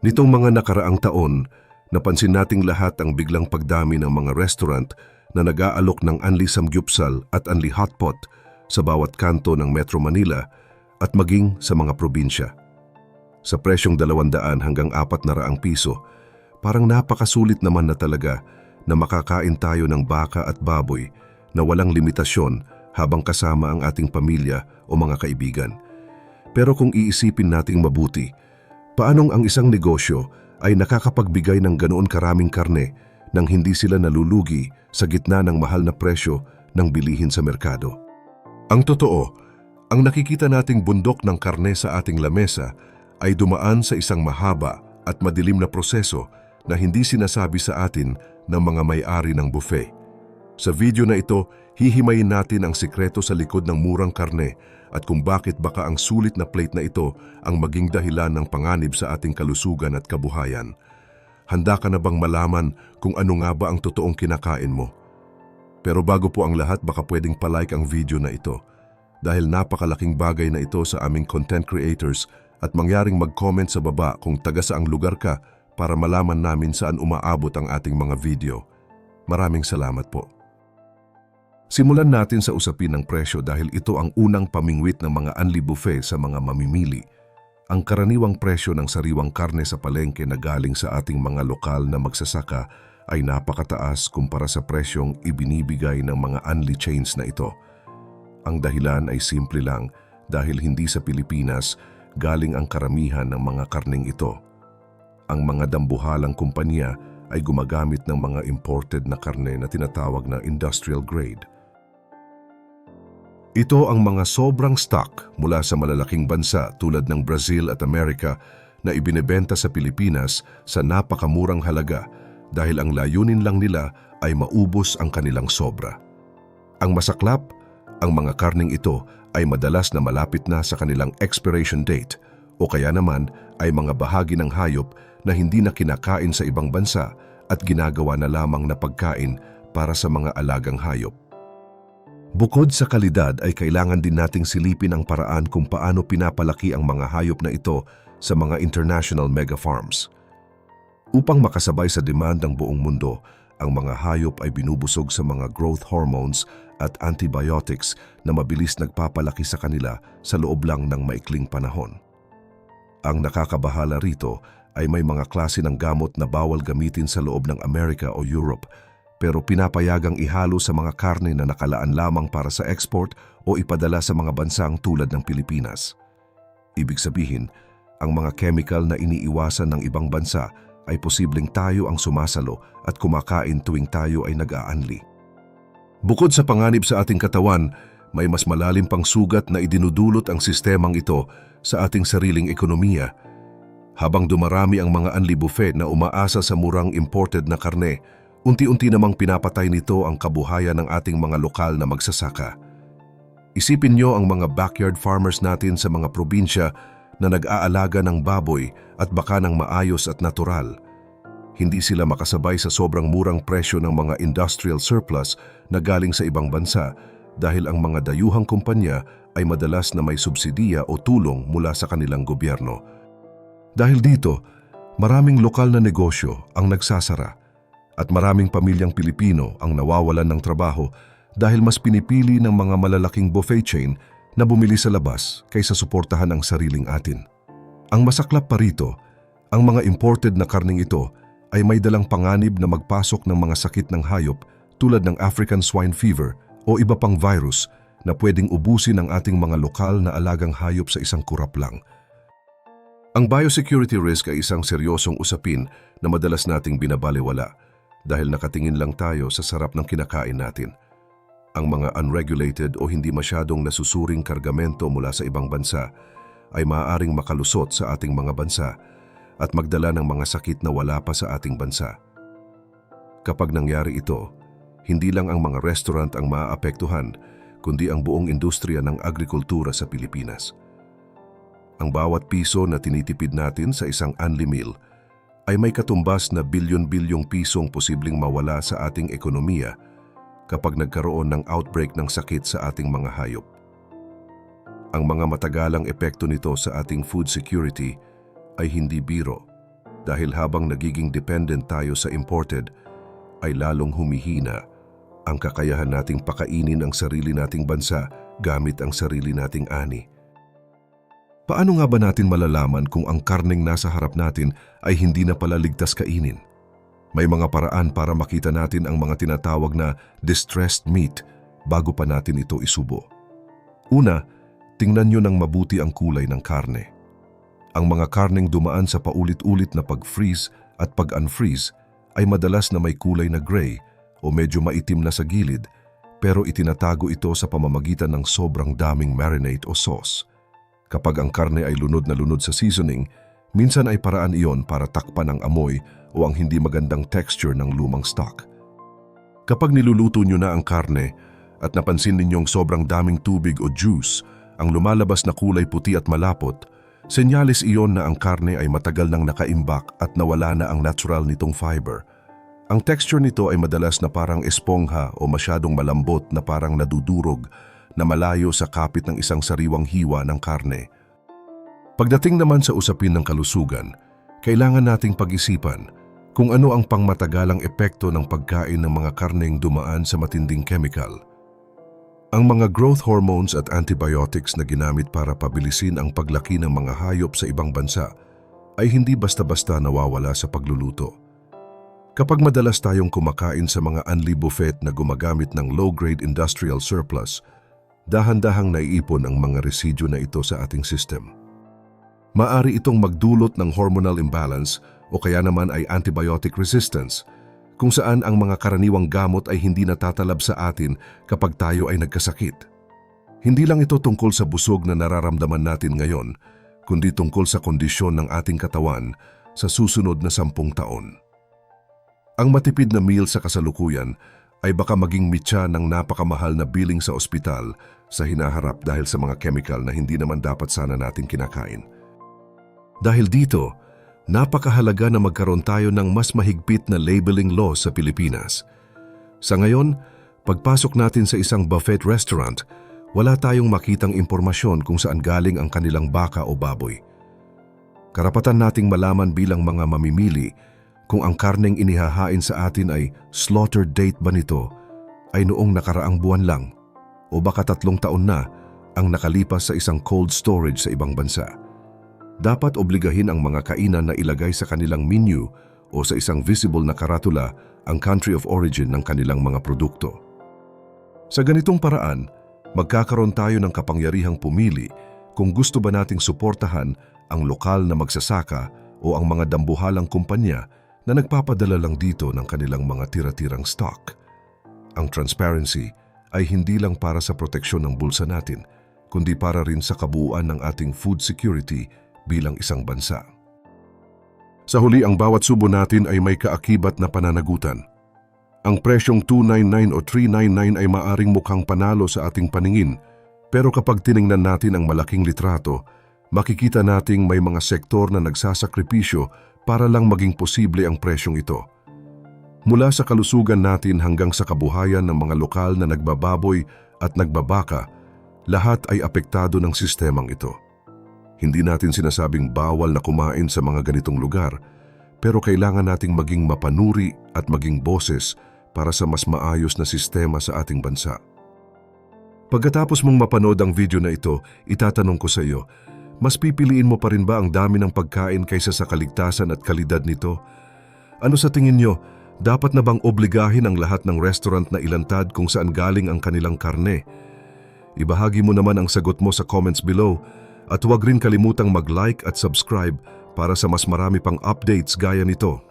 Nitong mga nakaraang taon, napansin nating lahat ang biglang pagdami ng mga restaurant na nag-aalok ng Unli Samgyupsal at Unli Hotpot sa bawat kanto ng Metro Manila at maging sa mga probinsya. Sa presyong 200 hanggang 400 piso, parang napakasulit naman na talaga na makakain tayo ng baka at baboy na walang limitasyon habang kasama ang ating pamilya o mga kaibigan. Pero kung iisipin nating mabuti, paanong ang isang negosyo ay nakakapagbigay ng ganoon karaming karne nang hindi sila nalulugi sa gitna ng mahal na presyo ng bilihin sa merkado? Ang totoo, ang nakikita nating bundok ng karne sa ating lamesa ay dumaan sa isang mahaba at madilim na proseso na hindi sinasabi sa atin ng mga may-ari ng buffet. Sa video na ito, hihimayin natin ang sikreto sa likod ng murang karne at kung bakit baka ang sulit na plate na ito ang maging dahilan ng panganib sa ating kalusugan at kabuhayan. Handa ka na bang malaman kung ano nga ba ang totoong kinakain mo? Pero bago po ang lahat, baka pwedeng palike ang video na ito dahil napakalaking bagay na ito sa aming content creators at mangyaring mag-comment sa baba kung taga saang lugar ka para malaman namin saan umaabot ang ating mga video. Maraming salamat po. Simulan natin sa usapin ng presyo dahil ito ang unang pamingwit ng mga Unli Buffet sa mga mamimili. Ang karaniwang presyo ng sariwang karne sa palengke na galing sa ating mga lokal na magsasaka ay napakataas kumpara sa presyong ibinibigay ng mga Unli chains na ito. Ang dahilan ay simple lang dahil hindi sa Pilipinas galing ang karamihan ng mga karning ito. Ang mga dambuhalang kumpanya ay gumagamit ng mga imported na karne na tinatawag na industrial grade. Ito ang mga sobrang stock mula sa malalaking bansa tulad ng Brazil at Amerika na ibinebenta sa Pilipinas sa napakamurang halaga dahil ang layunin lang nila ay maubos ang kanilang sobra. Ang masaklap, ang mga karning ito ay madalas na malapit na sa kanilang expiration date o kaya naman ay mga bahagi ng hayop na hindi na kinakain sa ibang bansa at ginagawa na lamang na pagkain para sa mga alagang hayop. Bukod sa kalidad ay kailangan din nating silipin ang paraan kung paano pinapalaki ang mga hayop na ito sa mga international mega farms. Upang makasabay sa demand ng buong mundo, ang mga hayop ay binubusog sa mga growth hormones at antibiotics na mabilis nagpapalaki sa kanila sa loob lang ng maikling panahon. Ang nakakabahala rito ay may mga klase ng gamot na bawal gamitin sa loob ng Amerika o Europe, pero pinapayagang ihalo sa mga karne na nakalaan lamang para sa export o ipadala sa mga bansang tulad ng Pilipinas. Ibig sabihin, ang mga chemical na iniiwasan ng ibang bansa ay posibleng tayo ang sumasalo at kumakain tuwing tayo ay nag-aanli. Bukod sa panganib sa ating katawan, may mas malalim pang sugat na idinudulot ang sistemang ito sa ating sariling ekonomiya. Habang dumarami ang mga Unli Buffet na umaasa sa murang imported na karne, unti-unti namang pinapatay nito ang kabuhayan ng ating mga lokal na magsasaka. Isipin nyo ang mga backyard farmers natin sa mga probinsya na nag-aalaga ng baboy at baka ng maayos at natural. Hindi sila makasabay sa sobrang murang presyo ng mga industrial surplus na galing sa ibang bansa dahil ang mga dayuhang kumpanya ay madalas na may subsidiya o tulong mula sa kanilang gobyerno. Dahil dito, maraming lokal na negosyo ang nagsasara at maraming pamilyang Pilipino ang nawawalan ng trabaho dahil mas pinipili ng mga malalaking buffet chain na bumili sa labas kaysa suportahan ang sariling atin. Ang masaklap pa rito, ang mga imported na karning ito ay may dalang panganib na magpasok ng mga sakit ng hayop tulad ng African swine fever o iba pang virus na pwedeng ubusin ang ating mga lokal na alagang hayop sa isang kurap lang. Ang biosecurity risk ay isang seryosong usapin na madalas nating binabalewala dahil nakatingin lang tayo sa sarap ng kinakain natin. Ang mga unregulated o hindi masyadong nasusuring kargamento mula sa ibang bansa ay maaaring makalusot sa ating mga bansa at magdala ng mga sakit na wala pa sa ating bansa. Kapag nangyari ito, hindi lang ang mga restaurant ang maaapektuhan, kundi ang buong industriya ng agrikultura sa Pilipinas. Ang bawat piso na tinitipid natin sa isang Unli meal ay may katumbas na bilyon-bilyong pisong posibleng mawala sa ating ekonomiya kapag nagkaroon ng outbreak ng sakit sa ating mga hayop. Ang mga matagalang epekto nito sa ating food security ay hindi biro. dahil habang nagiging dependent tayo sa imported, ay lalong humihina ang kakayahan nating pakainin ang sarili nating bansa gamit ang sarili nating ani. Paano nga ba natin malalaman kung ang karneng nasa harap natin ay hindi na pala ligtas kainin? May mga paraan para makita natin ang mga tinatawag na distressed meat bago pa natin ito isubo. Una, tingnan nyo ng mabuti ang kulay ng karne. Ang mga karneng dumaan sa paulit-ulit na pag-freeze at pag-unfreeze ay madalas na may kulay na gray o medyo maitim na sa gilid, pero itinatago ito sa pamamagitan ng sobrang daming marinade o sauce. Kapag ang karne ay lunod na lunod sa seasoning, minsan ay paraan iyon para takpan ang amoy o ang hindi magandang texture ng lumang stock. Kapag niluluto nyo na ang karne at napansin ninyong sobrang daming tubig o juice, ang lumalabas na kulay puti at malapot, senyales iyon na ang karne ay matagal nang nakaimbak at nawala na ang natural nitong fiber. Ang texture nito ay madalas na parang espongha o masyadong malambot na parang nadudurog na malayo sa kapit ng isang sariwang hiwa ng karne. Pagdating naman sa usapin ng kalusugan, kailangan nating pag-isipan kung ano ang pangmatagalang epekto ng pagkain ng mga karneng dumaan sa matinding chemical. Ang mga growth hormones at antibiotics na ginamit para pabilisin ang paglaki ng mga hayop sa ibang bansa ay hindi basta-basta nawawala sa pagluluto. Kapag madalas tayong kumakain sa mga unli buffet na gumagamit ng low-grade industrial surplus, dahan-dahang naiipon ang mga residyo na ito sa ating system. Maari itong magdulot ng hormonal imbalance o kaya naman ay antibiotic resistance, kung saan ang mga karaniwang gamot ay hindi natatalab sa atin kapag tayo ay nagkasakit. Hindi lang ito tungkol sa busog na nararamdaman natin ngayon, kundi tungkol sa kondisyon ng ating katawan sa susunod na 10 taon. Ang matipid na meal sa kasalukuyan ay baka maging mitya ng napakamahal na billing sa ospital sa hinaharap dahil sa mga chemical na hindi naman dapat sana natin kinakain. Dahil dito, napakahalaga na magkaroon tayo ng mas mahigpit na labeling law sa Pilipinas. Sa ngayon, pagpasok natin sa isang buffet restaurant, wala tayong makitang impormasyon kung saan galing ang kanilang baka o baboy. Karapatan nating malaman bilang mga mamimili kung ang karneng inihahain sa atin ay slaughter date ba nito ay noong nakaraang buwan lang o baka 3 taon na ang nakalipas sa isang cold storage sa ibang bansa. Dapat obligahin ang mga kainan na ilagay sa kanilang menu o sa isang visible na karatula ang country of origin ng kanilang mga produkto. Sa ganitong paraan, magkakaroon tayo ng kapangyarihang pumili kung gusto ba nating suportahan ang lokal na magsasaka o ang mga dambuhalang kumpanya na nagpapadala lang dito ng kanilang mga tira-tirang stock. Ang transparency ay hindi lang para sa proteksyon ng bulsa natin, kundi para rin sa kabuuan ng ating food security bilang isang bansa. Sa huli, ang bawat subo natin ay may kaakibat na pananagutan. Ang presyong 299 o 399 ay maaring mukhang panalo sa ating paningin, pero kapag tiningnan natin ang malaking litrato, makikita nating may mga sektor na nagsasakripisyo para lang maging posible ang presyong ito. Mula sa kalusugan natin hanggang sa kabuhayan ng mga lokal na nagbababoy at nagbabaka, lahat ay apektado ng sistemang ito. Hindi natin sinasabing bawal na kumain sa mga ganitong lugar, pero kailangan nating maging mapanuri at maging boses para sa mas maayos na sistema sa ating bansa. Pagkatapos mong mapanood ang video na ito, itatanong ko sa iyo, mas pipiliin mo pa rin ba ang dami ng pagkain kaysa sa kaligtasan at kalidad nito? Ano sa tingin nyo, dapat na bang obligahin ang lahat ng restaurant na ilantad kung saan galing ang kanilang karne? Ibahagi mo naman ang sagot mo sa comments below at huwag rin kalimutang mag-like at subscribe para sa mas marami pang updates gaya nito.